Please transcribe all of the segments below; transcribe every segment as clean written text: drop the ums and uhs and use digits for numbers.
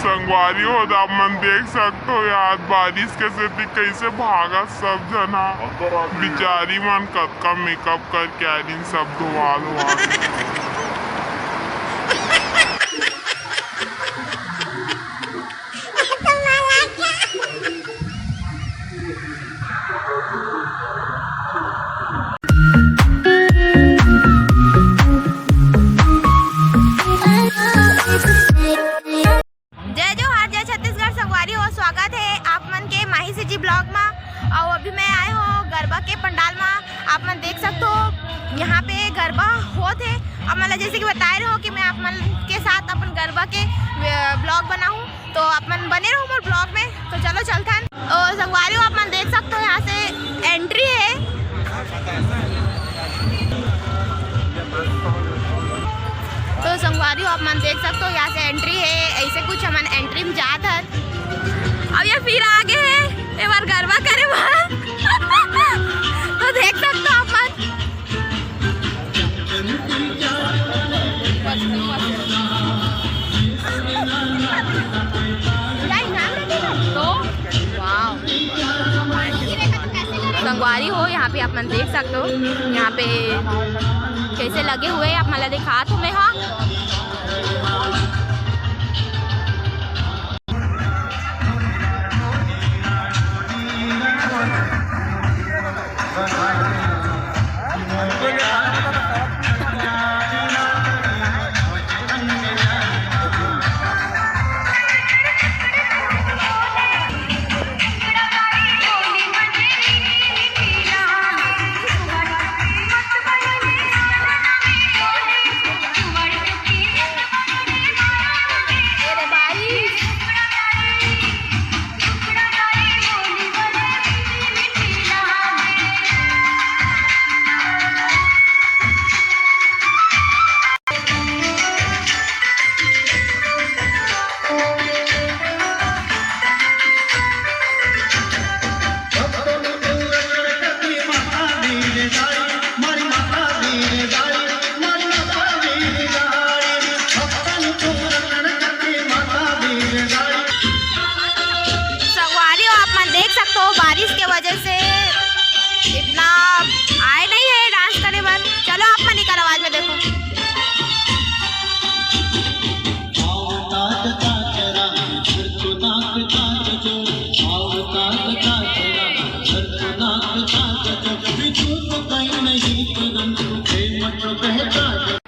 संगवारी हो आप मन देख सकते हो यार बारिश के सेती कैसे भागा सब जना बिचारी मन कतका मेकअप करके आइन सब धोवा धोवा ब्लॉग में। और अभी मैं आए हो गरबा के पंडाल में। आप मन देख सकते हो यहाँ पे गरबा होते है। अब मतलब जैसे कि बता रहे हो कि मैं आप मन के साथ अपन गरबा के ब्लॉग बनाऊँ, तो आप मन बने रहो मोर ब्लॉग में। तो चलो चलते हैं। और संगवारी आप मन देख सकते हो यहाँ से एंट्री है। तो संगवारी आप मन देख सकते हो यहाँ से एंट्री है। ऐसे कुछ हम एंट्री में जात है। अब ये फिर आगे है एक बार गरबा करे बाहर तो देख सकते हो आप मन। संगवारी हो यहाँ पे आप मन देख सकते हो यहाँ पे कैसे लगे हुए आप मला दिखा तुम्हें। हाँ बारिश के वजह से इतना आए नहीं है डांस करने पर। चलो आप मनी का आवाज में देखो।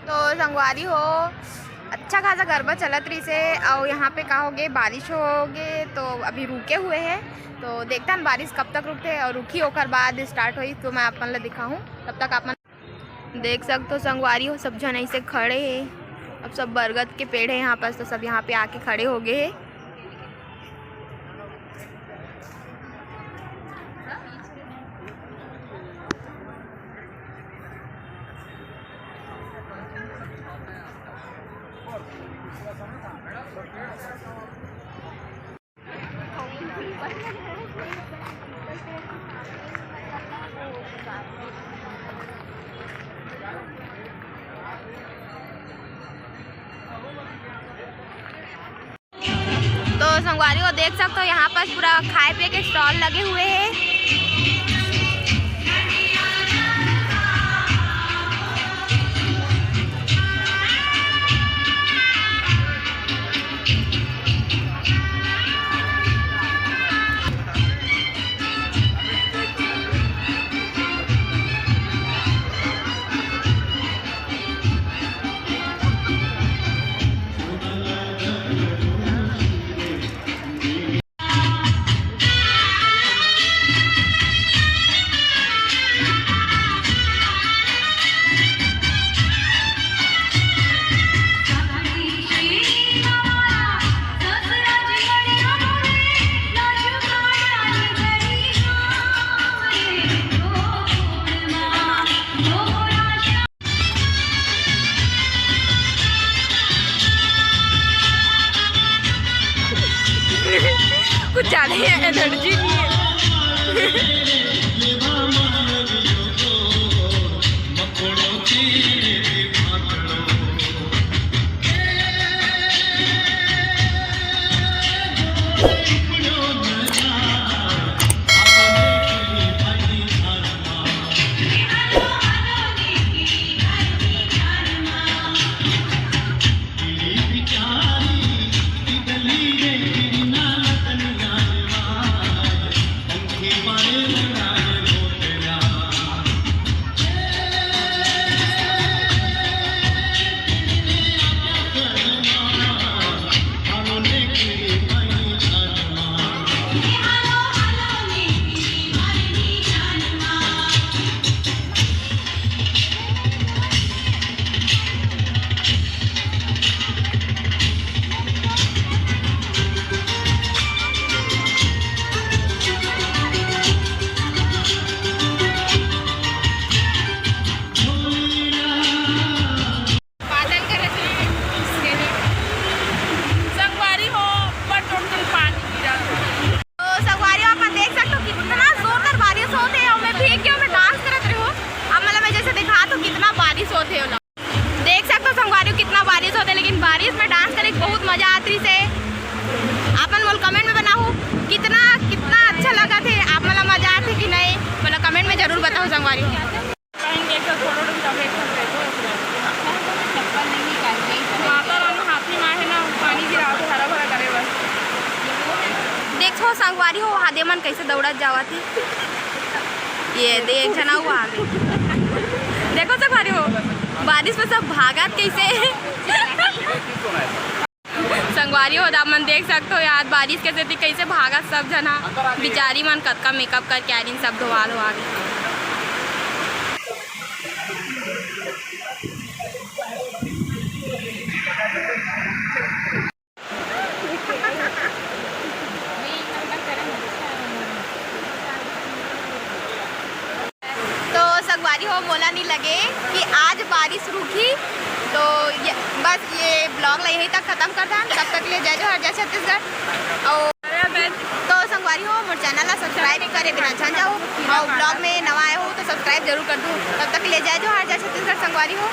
तो संगवारी हो अच्छा खासा गरबा चलत रही से। और यहाँ पे कहोगे बारिश होगे तो अभी रुके हुए हैं। तो देखता हैं बारिश कब तक रुकते और रुकी होकर बाद स्टार्ट हुई तो मैं आप मन ला दिखाऊँ। तब तक आप मन देख सकते हो संगवारी हो सब जन ऐसे खड़े हैं। अब सब बरगद के पेड़ है यहाँ पर, तो सब यहाँ पे आके खड़े हो गए हैं। तो संगवारी को देख सकते हो यहाँ पर पूरा खाए पिए के स्टॉल लगे हुए हैं। कुछ ज़्यादा ही एनर्जी नहीं है। संगवारी हो माता रानी हाथी माँ है ना पानी गिरा तो हरा भरा करे बस देखो संगवारी हो हादे मन कैसे दौड़त जावा थी ये देख जना हुआ आगे देखो संगवारी हो बारिश में सब भागत कैसे संगवारी हो आप मन देख सकते हो यार बारिश के सेती कैसे भागत सब जना बिचारी मन कतका मेकअप करके आ रही सब धोवा धोवा के तो संगवारी हो बोला नहीं लगे कि आज बारिश रुकी तो बस ये ब्लॉग ला यहीं तक ख़त्म कर दें तब तक ले जय जोहार जय छत्तीसगढ़ और तो संगवारी हो मोर चैनल ला सब्सक्राइब नहीं करे बिना जान जाओ और ब्लॉग में नवा आए हो तो सब्सक्राइब जरूर कर दो तब तक ले जय जोहार जय छत्तीसगढ़ संगवारी हो।